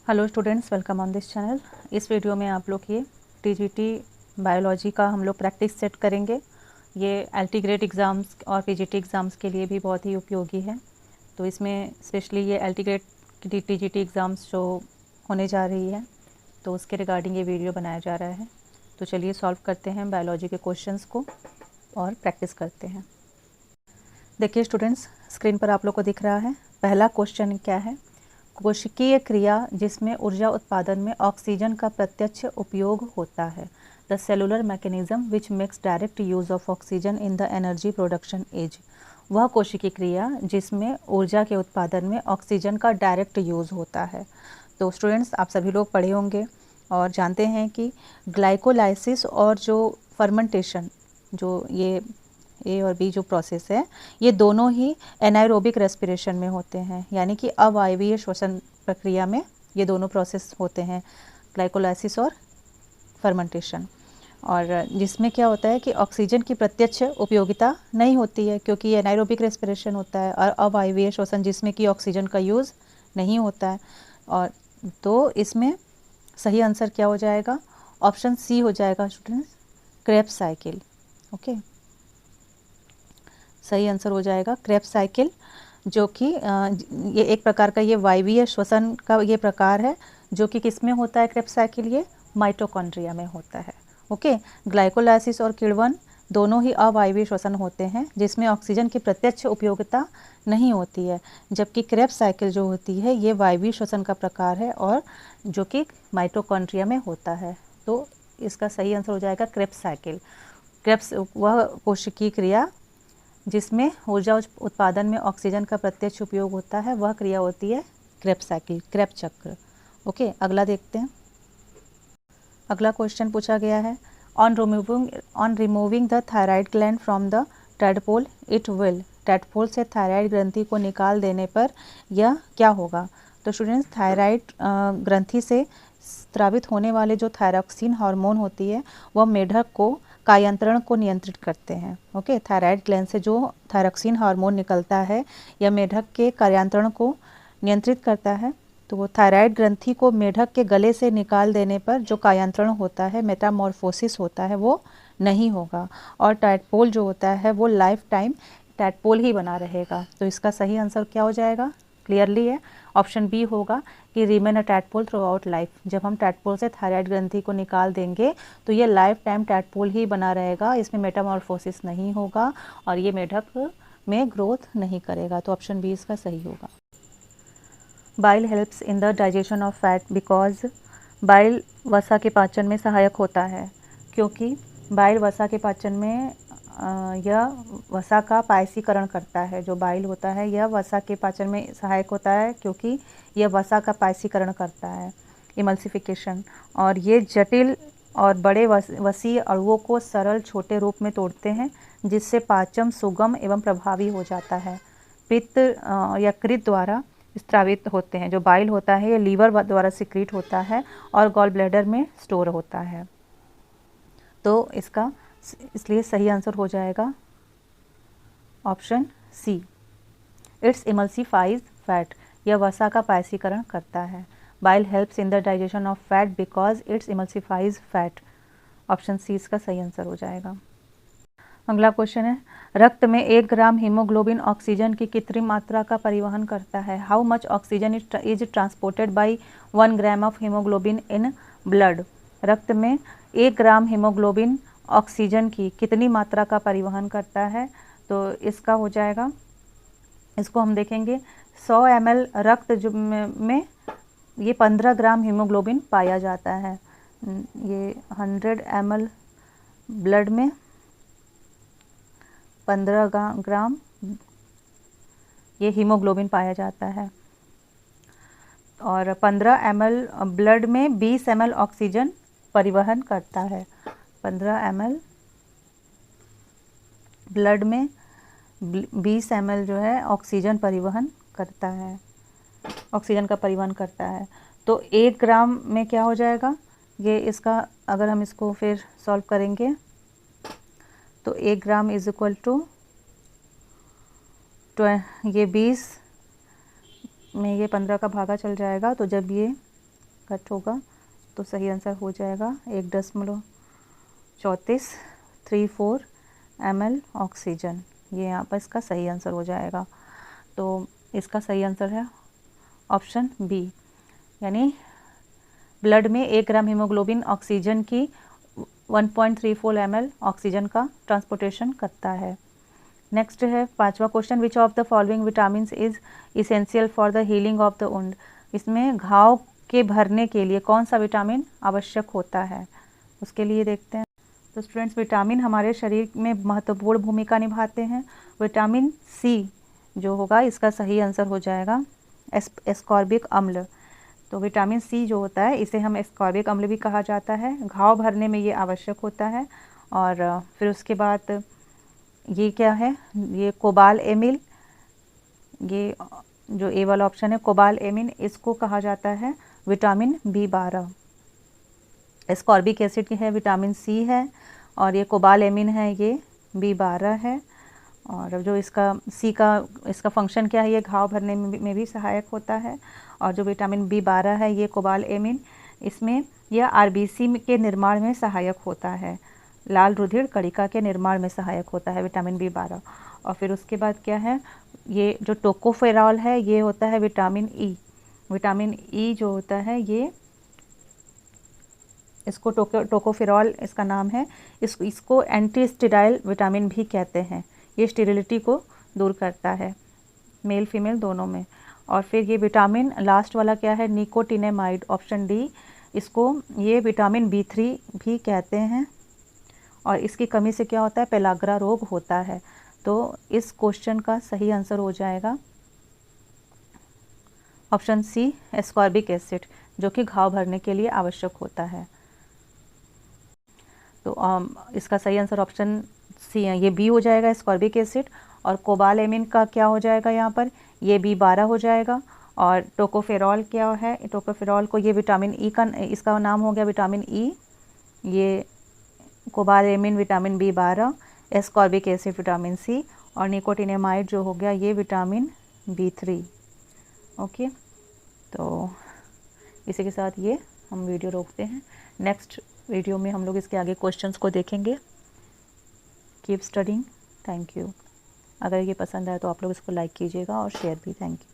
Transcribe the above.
Hello students, welcome on this channel. इस video में आप लोग ये टीजीटी बायोलॉजी का हम लोग प्रैक्टिस सेट करेंगे। ये एलटी ग्रेड एग्ज़ाम्स और पीजीटी एग्ज़ाम्स के लिए भी बहुत ही उपयोगी है। तो इसमें स्पेशली ये एलटी ग्रेड की टीजीटी एग्ज़ाम्स जो होने जा रही है, तो उसके रिगार्डिंग ये वीडियो बनाया जा रहा है। तो चलिए सॉल्व करते हैं बायोलॉजी के क्वेश्चंस को और प्रैक्टिस करते हैं। देखिए स्टूडेंट्स, स्क्रीन पर आप लोग को दिख रहा है। पहला क्वेश्चन क्या है? कोशिकीय क्रिया जिसमें ऊर्जा उत्पादन में ऑक्सीजन का प्रत्यक्ष उपयोग होता है। The cellular mechanism which makes direct use of oxygen in the energy production is. वह कोशिकीय क्रिया जिसमें ऊर्जा के उत्पादन में ऑक्सीजन का डायरेक्ट यूज होता है। तो स्टूडेंट्स, आप सभी लोग पढ़े होंगे और जानते हैं कि ग्लाइकोलाइसिस और जो फर्मेंटेशन, जो ये ए और बी जो प्रोसेस है, ये दोनों ही एनाएरोबिक रेस्पिरेशन में होते हैं, यानी कि अवायवीय श्वसन प्रक्रिया में ये दोनों प्रोसेस होते हैं, ग्लाइकोलाइसिस और फर्मेंटेशन। और जिसमें क्या होता है कि ऑक्सीजन की प्रत्यक्ष उपयोगिता नहीं होती है, क्योंकि ये एनाएरोबिक रेस्पिरेशन होता है, और अवायवीय श्वसन जिसमें कि ऑक्सीजन का यूज़ नहीं होता है। और तो इसमें सही आंसर क्या हो जाएगा? ऑप्शन सी हो जाएगा स्टूडेंट्स, क्रेब्स साइकिल। ओके, सही आंसर हो जाएगा क्रेब्स साइकिल, जो कि ये एक प्रकार का ये वायवीय श्वसन का ये प्रकार है, जो कि किस में होता है क्रेब्स साइकिल? ये माइटोकॉन्ड्रिया में होता है। ओके, ग्लाइकोलाइसिस और किण्वन दोनों ही अवायवीय श्वसन होते हैं, जिसमें ऑक्सीजन की प्रत्यक्ष उपयोगिता नहीं होती है, जबकि क्रेब्स साइकिल जो होती है ये वायवीय श्वसन का प्रकार है और जो कि माइटोकॉन्ड्रिया में होता है। तो इसका सही आंसर हो जाएगा क्रेब्स साइकिल। क्रेब्स वह कोशिकीय क्रिया जिसमें ऊर्जा उत्पादन में ऑक्सीजन का प्रत्यक्ष उपयोग होता है, वह क्रिया होती है क्रेब्स साइकिल, क्रेब्स चक्र। ओके, अगला देखते हैं। अगला क्वेश्चन पूछा गया है, on removing the thyroid gland from the tadpole it will. Tadpole से थायराइड ग्रंथि को निकाल देने पर यह क्या होगा? तो स्टूडेंट्स, थायराइड ग्रंथि से स्रावित होने वाले जो थायरॉक्सिन हार्मोन होती है, वह मेढक को कायांतरण को नियंत्रित करते हैं। ओके, थायराइड ग्लैंड से जो थायरॉक्सिन हार्मोन निकलता है, यह मेढक के कार्यांतरण को नियंत्रित करता है। तो वो थायराइड ग्रंथि को मेढक के गले से निकाल देने पर जो कायांतरण होता है, मेटामॉर्फोसिस होता है, वो नहीं होगा, और टैडपोल जो होता है वो लाइफ टाइम टैडपोल ही बना रहेगा। तो इसका सही आंसर क्या हो जाएगा? क्लियरली है, ऑप्शन बी होगा कि remain a tadpole through out life. जब हम टैडपोल से थायराइड ग्रंथि को निकाल देंगे तो ये लाइफ टाइम टैडपोल ही बना रहेगा, इसमें मेटामॉर्फोसिस नहीं होगा और ये मेढक में ग्रोथ नहीं करेगा। तो ऑप्शन बी इसका सही होगा। Bile helps in the digestion of fat because. Bile वसा के पाचन में सहायक होता है, क्योंकि बाइल वसा के पाचन में यह वसा का पायसीकरण करता है। जो बाइल होता है यह वसा के पाचन में सहायक होता है, क्योंकि यह वसा का पायसीकरण करता है, इमल्सिफिकेशन। और ये जटिल और बड़े वसीय अणुओं को सरल छोटे रूप में तोड़ते हैं, जिससे पाचन सुगम एवं प्रभावी हो जाता है। पित्त यकृत द्वारा स्रावित होते हैं। जो बाइल होता है ये लीवर द्वारा सिक्रीट होता है और गॉल ब्लैडर में स्टोर होता है। तो इसका इसलिए सही आंसर हो जाएगा option C, it's emulsifies fat. यह वसा का पायसीकरण करता है। Bile helps in the digestion of fat because it's emulsifies fat. Option C इसका सही आंसर हो जाएगा। अगला क्वेश्चन है, रक्त में 1 ग्राम हीमोग्लोबिन ऑक्सीजन की कितनी मात्रा का परिवहन करता है? How much oxygen is transported by 1 gram of haemoglobin in blood. रक्त में 1 ग्राम हीमोग्लोबिन ऑक्सीजन की कितनी मात्रा का परिवहन करता है? तो इसका हो जाएगा, इसको हम देखेंगे 100 ml रक्त में ये 15 ग्राम हीमोग्लोबिन पाया जाता है। ये 100 ml ब्लड में 15 ग्राम ये हीमोग्लोबिन पाया जाता है, और 15 ml ब्लड में 20 ml ऑक्सीजन परिवहन करता है। 15 ml ब्लड में 20 ml जो है ऑक्सीजन परिवहन करता है, ऑक्सीजन का परिवहन करता है। तो 1 ग्राम में क्या हो जाएगा? ये इसका अगर हम इसको फिर सॉल्व करेंगे तो 1 ग्राम इज इक्वल टू ये 20 में ये 15 का भागा चल जाएगा। तो जब ये कट होगा तो सही आंसर हो जाएगा 1.34 ml ऑक्सीजन। ये यहाँ पर इसका सही आंसर हो जाएगा। तो इसका सही आंसर है ऑप्शन बी, यानी ब्लड में 1 ग्राम हीमोग्लोबिन ऑक्सीजन की 1.34 ml ऑक्सीजन का ट्रांसपोर्टेशन करता है। नेक्स्ट है 5वां question, which of the following vitamin is essential for the healing of the wound. इसमें घाव के भरने के लिए कौन सा विटामिन आवश्यक होता है, उसके लिए देखते हैं। तो स्टूडेंट्स, विटामिन हमारे शरीर में महत्वपूर्ण भूमिका निभाते हैं। विटामिन सी जो होगा इसका सही आंसर हो जाएगा एस्कॉर्बिक अम्ल। तो विटामिन सी जो होता है इसे हम एस्कॉर्बिक अम्ल भी कहा जाता है, घाव भरने में ये आवश्यक होता है। और फिर उसके बाद ये क्या है, ये कोबाल एमिल, ये जो ए वाला ऑप्शन है कोबाल एमिन, इसको कहा जाता है विटामिन B12। एस्कॉर्बिक एसिड है विटामिन सी है, और ये कोबाल एमिन है ये B12 है। और जो इसका सी का इसका फंक्शन क्या है, ये घाव भरने में भी सहायक होता है। और जो विटामिन B12 है ये कोबाल एमिन, इसमें यह RBC के निर्माण में सहायक होता है, लाल रुधिर कणिका के निर्माण में सहायक होता है विटामिन B12। और फिर उसके बाद क्या है, ये जो टोकोफेरॉल है ये होता है विटामिन ई। विटामिन ई जो होता है ये, इसको टोकोफेरॉल इसका नाम है, इसको एंटी स्टेराइल विटामिन भी कहते हैं। ये स्टेरिलिटी को दूर करता है मेल फीमेल दोनों में। और फिर ये विटामिन लास्ट वाला क्या है, निकोटिनेमाइड, ऑप्शन डी, इसको ये विटामिन B3 भी कहते हैं। और इसकी कमी से क्या होता है, पेलाग्रा रोग होता है। तो इस क्वेश्चन का सही आंसर हो जाएगा ऑप्शन सी, एस्कॉर्बिक एसिड, जो कि घाव भरने के लिए आवश्यक होता है। तो इसका सही आंसर ऑप्शन सी है, ये बी हो जाएगा एस्कॉर्बिक एसिड। और कोबाल एमिन का क्या हो जाएगा यहाँ पर, ये B12 हो जाएगा। और टोकोफेरॉल क्या है, टोकोफेरॉल को ये विटामिन ई का इसका नाम हो गया विटामिन ई, ये cobalamin vitamin B12, ascorbic acid vitamin C, और निकोटिनेमाइड जो हो गया ये विटामिन B3। ओके, तो इसी के साथ ये हम वीडियो रोकते हैं। नेक्स्ट वीडियो में हम लोग इसके आगे क्वेश्चंस को देखेंगे। Keep studying, thank you. अगर ये पसंद आए तो आप लोग इसको लाइक कीजिएगा और शेयर भी। Thank you.